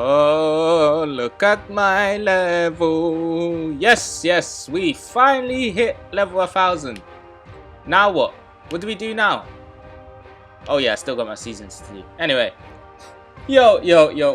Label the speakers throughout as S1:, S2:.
S1: Oh, look at my level. Yes, we finally hit level 1000. Now what? What do we do now? Oh yeah, I still got my seasons to do. Anyway, yo,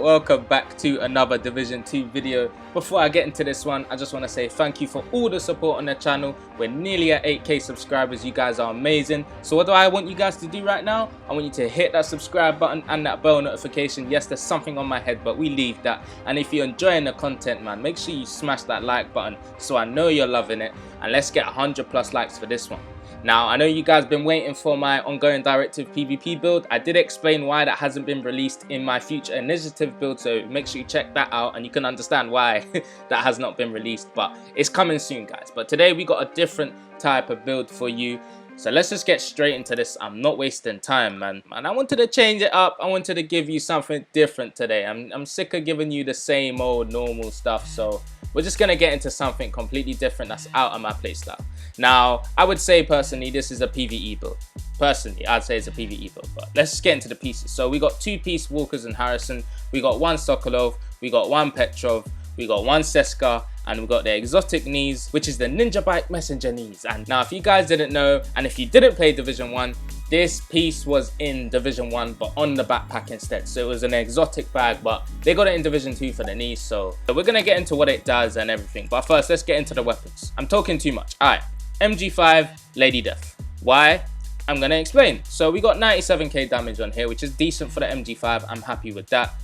S1: welcome back to another Division 2 video. Before I get into this one, I just want to say thank you for all the support on the channel. We're nearly at 8k subscribers. You guys are amazing. So what do I want you guys to do right now? I want you to hit that subscribe button and that bell notification. Yes, there's something on my head, but we leave that. And if you're enjoying the content, man, make sure you smash that like button so I know you're loving it. And let's get 100+ likes for this one. Now, I know you guys been waiting for my ongoing directive PvP build. I did explain why that hasn't been released in my future initiative build, so make sure you check that out and you can understand why that has not been released, but it's coming soon, guys. But today we got a different type of build for you. So let's just get straight into this. I'm not wasting time, man. And I wanted to change it up. I wanted to give you something different today. I'm sick of giving you the same old normal stuff, so we're just going to get into something completely different that's out of my playstyle. Now, I would say personally, this is a PvE build. Personally, I'd say it's a PvE build, but let's just get into the pieces. So we got 2-piece Walkers and Harrison, we got 1 Sokolov, we got 1 Petrov, we got 1 Seska, and we got the exotic knees, which is the NinjaBike messenger knees. And now, if you guys didn't know, and if you didn't play Division 1, this piece was in Division 1, but on the backpack instead. So it was an exotic bag, but they got it in Division 2 for the knees. So we're going to get into what it does and everything. But first, let's get into the weapons. I'm talking too much. All right, MG5, Lady Death. Why? I'm going to explain. So we got 97k damage on here, which is decent for the MG5. I'm happy with that.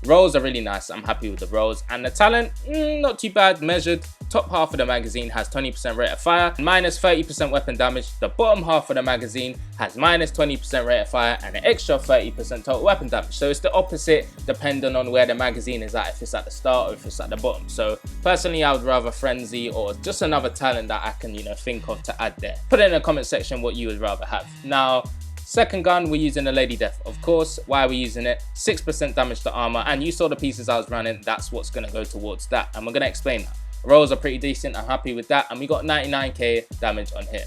S1: Rolls are really nice. I'm happy with the rolls. And the talent, not too bad. Measured, top half of the magazine has 20% rate of fire, minus 30% weapon damage. The bottom half of the magazine has minus 20% rate of fire and an extra 30% total weapon damage. So it's the opposite depending on where the magazine is at, if it's at the start or if it's at the bottom. So personally, I would rather Frenzy or just another talent that I can, think of to add there. Put it in the comment section what you would rather have. Now, second gun, we're using the Lady Death, of course. Why are we using it? 6% damage to armor, and you saw the pieces I was running. That's what's going to go towards that, and we're going to explain that. Rolls are pretty decent. I'm happy with that, and we got 99k damage on here.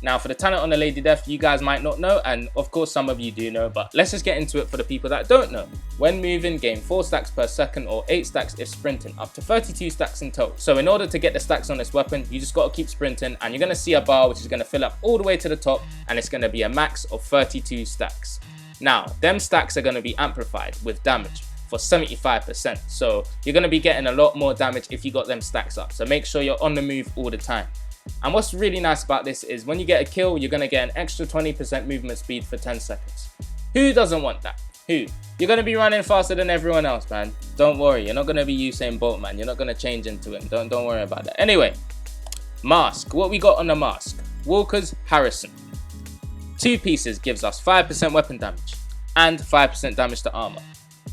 S1: Now, for the talent on the Lady Death, you guys might not know, and of course some of you do know, but let's just get into it for the people that don't know. When moving, gain 4 stacks per second or 8 stacks if sprinting, up to 32 stacks in total. So in order to get the stacks on this weapon, you just got to keep sprinting, and you're going to see a bar which is going to fill up all the way to the top, and it's going to be a max of 32 stacks. Now, them stacks are going to be amplified with damage for 75%, so you're going to be getting a lot more damage if you got them stacks up. So make sure you're on the move all the time. And what's really nice about this is when you get a kill, you're going to get an extra 20% movement speed for 10 seconds. Who doesn't want that? Who? You're going to be running faster than everyone else, man. Don't worry. You're not going to be Usain Bolt, man. You're not going to change into him. Don't worry about that. Anyway, mask. What we got on the mask? Walkers, Harrison. 2 pieces gives us 5% weapon damage and 5% damage to armor.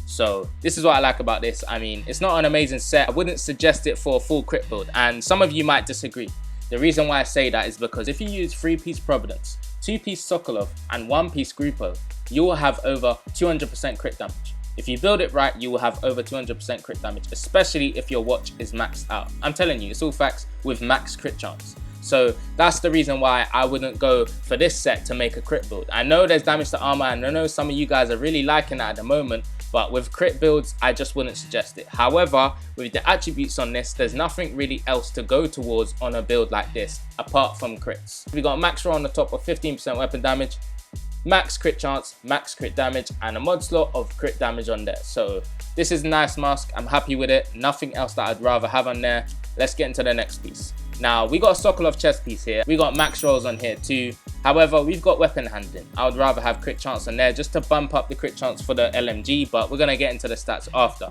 S1: So this is what I like about this. I mean, it's not an amazing set. I wouldn't suggest it for a full crit build, and some of you might disagree. The reason why I say that is because if you use 3-piece Providence, 2-piece Sokolov, and 1-piece Grupo, you will have over 200% crit damage. If you build it right, you will have over 200% crit damage, especially if your watch is maxed out. I'm telling you, it's all facts with max crit chance. So that's the reason why I wouldn't go for this set to make a crit build. I know there's damage to armor, and I know some of you guys are really liking that at the moment, but with crit builds, I just wouldn't suggest it. However, with the attributes on this, there's nothing really else to go towards on a build like this, apart from crits. We got a max roll on the top of 15% weapon damage, max crit chance, max crit damage, and a mod slot of crit damage on there. So this is a nice mask. I'm happy with it. Nothing else that I'd rather have on there. Let's get into the next piece. Now, we got a Sokolov chest piece here. We got max rolls on here too. However, we've got weapon handling. I would rather have crit chance on there just to bump up the crit chance for the LMG, but we're going to get into the stats after.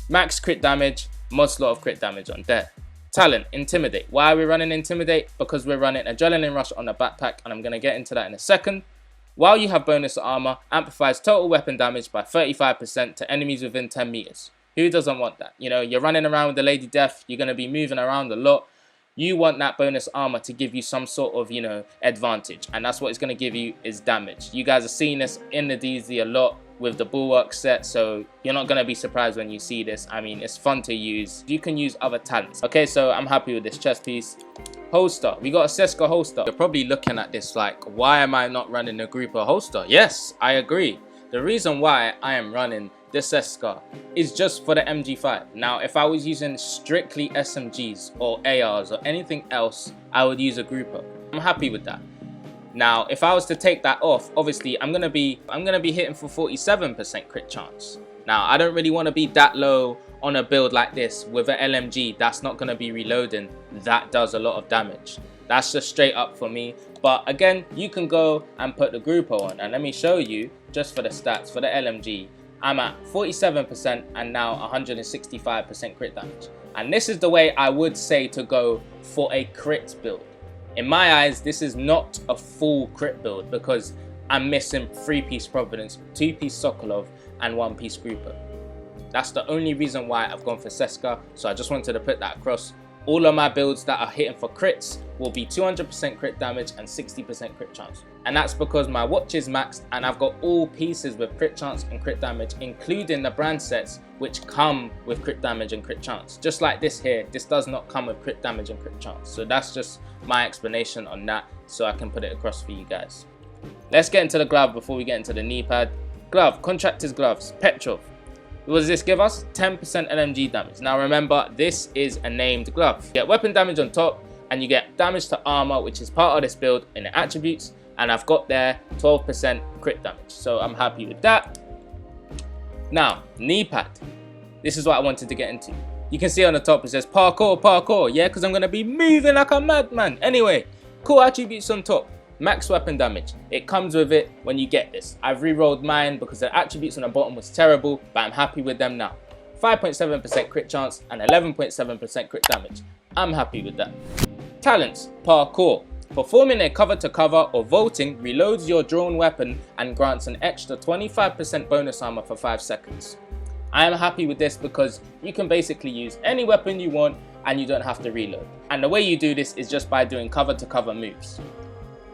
S1: Max crit damage, mod slot of crit damage on there. Talent, Intimidate. Why are we running Intimidate? Because we're running Adrenaline Rush on the backpack, and I'm going to get into that in a second. While you have bonus armor, amplifies total weapon damage by 35% to enemies within 10 meters. Who doesn't want that? You're running around with the Lady Death, you're going to be moving around a lot. You want that bonus armor to give you some sort of, advantage. And that's what it's going to give you is damage. You guys are seeing this in the DZ a lot with the Bulwark set, so you're not going to be surprised when you see this. I mean, it's fun to use. You can use other talents. Okay, so I'm happy with this chest piece. Holster. We got a Seska holster. You're probably looking at this like, why am I not running a group of holster? Yes, I agree. The reason why I am running this SCAR is just for the MG5. Now, if I was using strictly SMGs or ARs or anything else, I would use a grouper. I'm happy with that. Now, if I was to take that off, obviously I'm gonna be hitting for 47% crit chance. Now, I don't really want to be that low on a build like this with an LMG that's not gonna be reloading. That does a lot of damage. That's just straight up for me. But again, you can go and put the grouper on, and let me show you just for the stats for the LMG. I'm at 47% and now 165% crit damage. And this is the way I would say to go for a crit build. In my eyes, this is not a full crit build because I'm missing 3-piece Providence, 2-piece Sokolov, and 1-piece grouper. That's the only reason why I've gone for Seska, so I just wanted to put that across. All of my builds that are hitting for crits will be 200% crit damage and 60% crit chance. And that's because my watch is maxed and I've got all pieces with crit chance and crit damage, including the brand sets which come with crit damage and crit chance. Just like this here, this does not come with crit damage and crit chance. So that's just my explanation on that, so I can put it across for you guys. Let's get into the glove before we get into the knee pad. Glove, Contractor's gloves, Petrov. What does this give us? 10% LMG damage. Now remember, this is a named glove. You get weapon damage on top, and you get damage to armor, which is part of this build in the attributes, and I've got there 12% crit damage. So I'm happy with that. Now, knee pad. This is what I wanted to get into. You can see on the top it says parkour, parkour. Yeah, because I'm going to be moving like a madman. Anyway, cool attributes on top. Max weapon damage. It comes with it when you get this. I've re-rolled mine because the attributes on the bottom was terrible, but I'm happy with them now. 5.7% crit chance and 11.7% crit damage. I'm happy with that. Talents, parkour. Performing a cover to cover or vaulting reloads your drawn weapon and grants an extra 25% bonus armor for 5 seconds. I am happy with this because you can basically use any weapon you want and you don't have to reload. And the way you do this is just by doing cover to cover moves.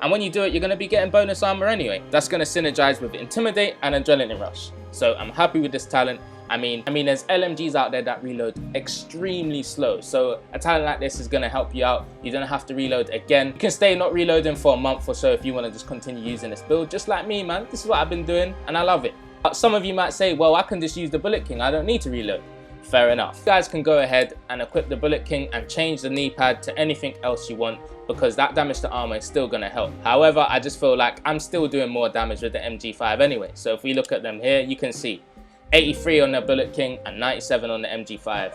S1: And when you do it, you're going to be getting bonus armor anyway. That's going to synergize with Intimidate and Adrenaline Rush. So I'm happy with this talent. I mean, there's LMGs out there that reload extremely slow. So a talent like this is going to help you out. You don't have to reload again. You can stay not reloading for a month or so if you want to just continue using this build. Just like me, man. This is what I've been doing and I love it. But some of you might say, well, I can just use the Bullet King. I don't need to reload. Fair enough. You guys can go ahead and equip the Bullet King and change the knee pad to anything else you want, because that damage to armor is still going to help. However, I just feel like I'm still doing more damage with the MG5 anyway. So if we look at them here, you can see 83 on the Bullet King and 97 on the MG5.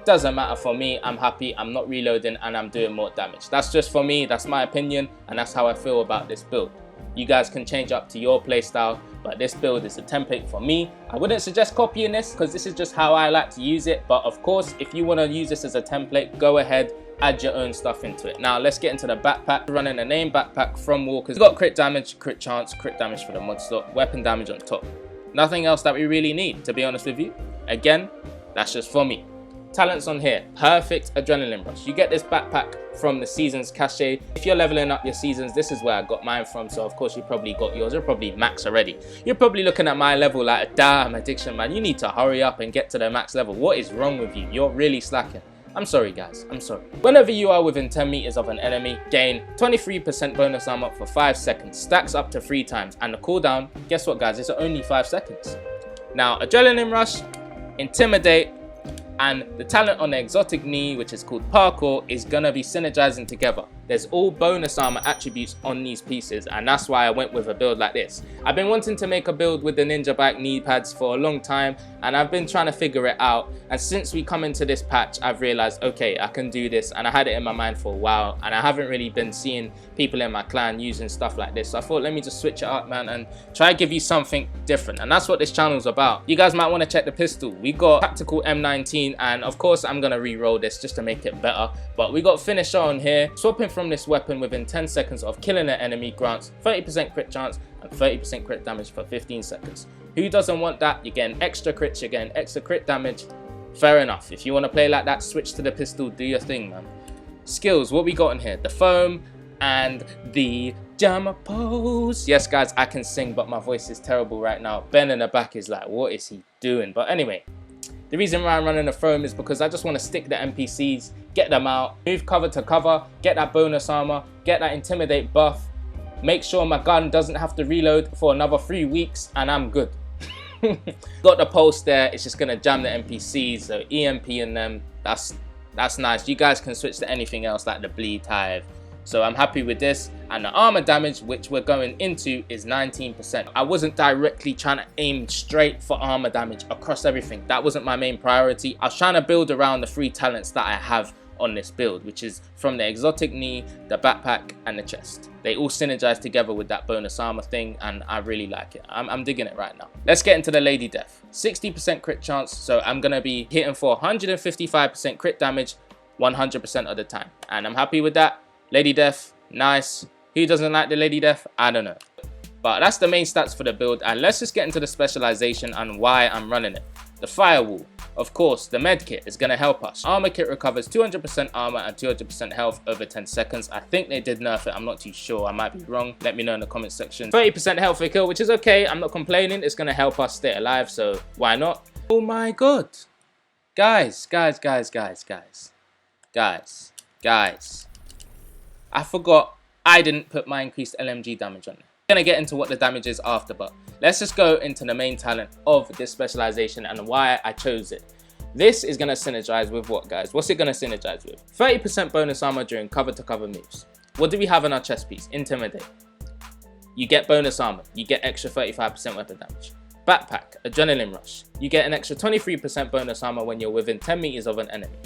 S1: Doesn't matter for me. I'm happy. I'm not reloading and I'm doing more damage. That's just for me. That's my opinion and that's how I feel about this build. You guys can change up to your playstyle, but this build is a template for me. I wouldn't suggest copying this because this is just how I like to use it. But of course, if you want to use this as a template, go ahead, add your own stuff into it. Now let's get into the backpack. Running a name backpack from Walkers. We've got crit damage, crit chance, crit damage for the mod slot, weapon damage on top. Nothing else that we really need, to be honest with you. Again, that's just for me. Talents on here, perfect adrenaline rush. You get this backpack from the seasons cache. If you're leveling up your seasons, this is where I got mine from, so of course you probably got yours. You're probably max already. You're probably looking at my level like, damn addiction man, you need to hurry up and get to the max level. What is wrong with you? You're really slacking. I'm sorry guys, I'm sorry. Whenever you are within 10 meters of an enemy, gain 23% bonus armor for 5 seconds, stacks up to 3 times, and the cooldown, guess what guys, it's only 5 seconds. Now adrenaline rush, intimidate, and the talent on the exotic knee, which is called parkour, is gonna be synergizing together. There's all bonus armor attributes on these pieces, and that's why I went with a build like this. I've been wanting to make a build with the NinjaBike knee pads for a long time, and I've been trying to figure it out. And since we come into this patch, I've realized, okay, I can do this, and I had it in my mind for a while, and I haven't really been seeing people in my clan using stuff like this. So I thought, let me just switch it up, man, and try to give you something different. And that's what this channel is about. You guys might want to check the pistol. We got tactical M19, and of course, I'm gonna re-roll this just to make it better. But we got finisher on here. Swapping from this weapon within 10 seconds of killing an enemy grants 30% crit chance and 30% crit damage for 15 seconds. Who doesn't want that? You're getting extra crits, you're getting extra crit damage. Fair enough. If you want to play like that, switch to the pistol, do your thing, man. Skills, what we got in here? The foam and the jammer pose. Yes, guys, I can sing, but my voice is terrible right now. Ben in the back is like, what is he doing? But anyway, the reason why I'm running the foam is because I just want to stick the NPCs, get them out, move cover to cover, get that bonus armor, get that intimidate buff, make sure my gun doesn't have to reload for another 3 weeks, and I'm good. Got the pulse there, it's just gonna jam the NPCs, so EMP in them, that's nice. You guys can switch to anything else like the bleed hive. So I'm happy with this, and the armor damage, which we're going into, is 19%. I wasn't directly trying to aim straight for armor damage across everything. That wasn't my main priority. I was trying to build around the 3 talents that I have on this build, which is from the exotic knee, the backpack, and the chest. They all synergize together with that bonus armor thing, and I really like it. I'm digging it right now. Let's get into the Lady Death. 60% crit chance, so I'm gonna be hitting for 155% crit damage 100% of the time, and I'm happy with that. Lady Death, nice. Who doesn't like the Lady Death? I don't know. But that's the main stats for the build, and let's just get into the specialization and why I'm running it. The Firewall. Of course, the med kit is going to help us. Armor kit recovers 200% armor and 200% health over 10 seconds. I think they did nerf it. I'm not too sure. I might be wrong. Let me know in the comment section. 30% health per kill, which is okay. I'm not complaining. It's going to help us stay alive, so why not? Oh my god. Guys. I forgot I didn't put my increased LMG damage on it. I'm going to get into what the damage is after, but let's just go into the main talent of this specialization and why I chose it. This is going to synergize with what, guys? What's it going to synergize with? 30% bonus armor during cover-to-cover moves. What do we have on our chest piece? Intimidate. You get bonus armor. You get extra 35% weapon damage. Backpack. Adrenaline rush. You get an extra 23% bonus armor when you're within 10 meters of an enemy.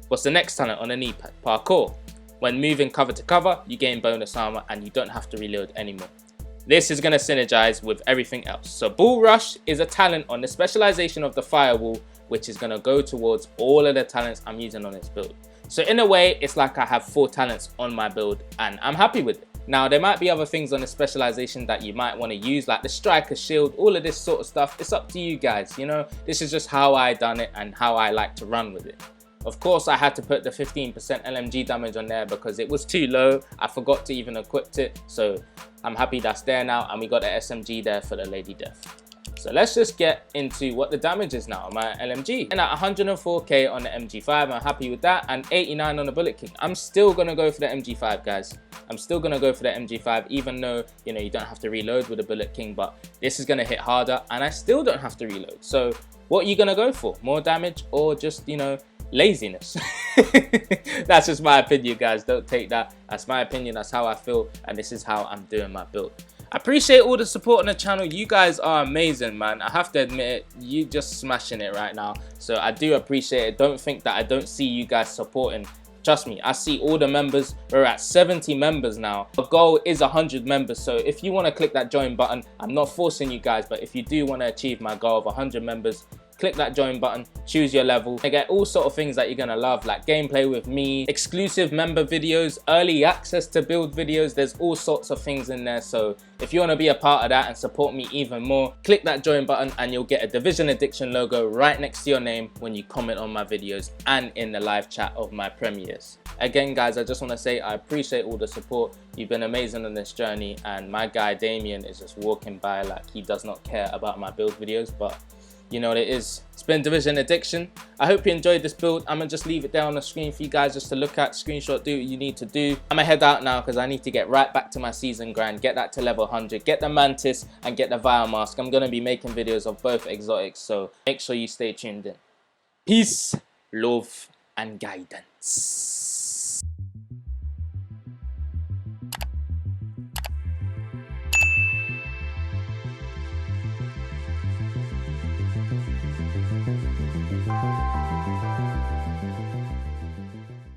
S1: What's the next talent on the knee pad? Parkour. When moving cover to cover, you gain bonus armor and you don't have to reload anymore. This is going to synergize with everything else. So Bull Rush is a talent on the specialization of the Firewall, which is going to go towards all of the talents I'm using on this build. So in a way, it's like I have 4 talents on my build and I'm happy with it. Now, there might be other things on the specialization that you might want to use, like the striker shield, all of this sort of stuff. It's up to you guys, you know. This is just how I done it and how I like to run with it. Of course, I had to put the 15% LMG damage on there because it was too low. I forgot to even equip it, so I'm happy that's there now, and we got the SMG there for the Lady Death. So let's just get into what the damage is now on my LMG. And at 104k on the MG5, I'm happy with that, and 89 on the Bullet King. I'm still gonna go for the MG5, guys. I'm still gonna go for the MG5, even though, you know, you don't have to reload with the Bullet King, but this is gonna hit harder, and I still don't have to reload. So what are you gonna go for? More damage or just, you know, laziness? That's just my opinion, guys. Don't take that. That's my opinion. That's how I feel, and this is how I'm doing my build. I appreciate all the support on the channel. You guys are amazing, man. I have to admit it, you just smashing it right now, so I do appreciate it. Don't think that I don't see you guys supporting. Trust me, I see all the members. We're at 70 members now. The goal is 100 members, so if you want to click that join button, I'm not forcing you guys, but if you do want to achieve my goal of 100 members, click that join button, choose your level. I get all sort of things that you're gonna love, like gameplay with me, exclusive member videos, early access to build videos. There's all sorts of things in there, so if you want to be a part of that and support me even more, click that join button and you'll get a Division Addiction logo right next to your name when you comment on my videos and in the live chat of my premieres. Again, guys, I just want to say I appreciate all the support. You've been amazing on this journey, and my guy Damien is just walking by like he does not care about my build videos, but you know what it is. It's been Division Addiction. I hope you enjoyed this build. I'm gonna just leave it there on the screen for you guys just to look at, screenshot, do what you need to do. I'm gonna head out now because I need to get right back to my season grind, get that to level 100, get the Mantis and get the Vial Mask. I'm gonna be making videos of both exotics, so make sure you stay tuned in. Peace, love and guidance.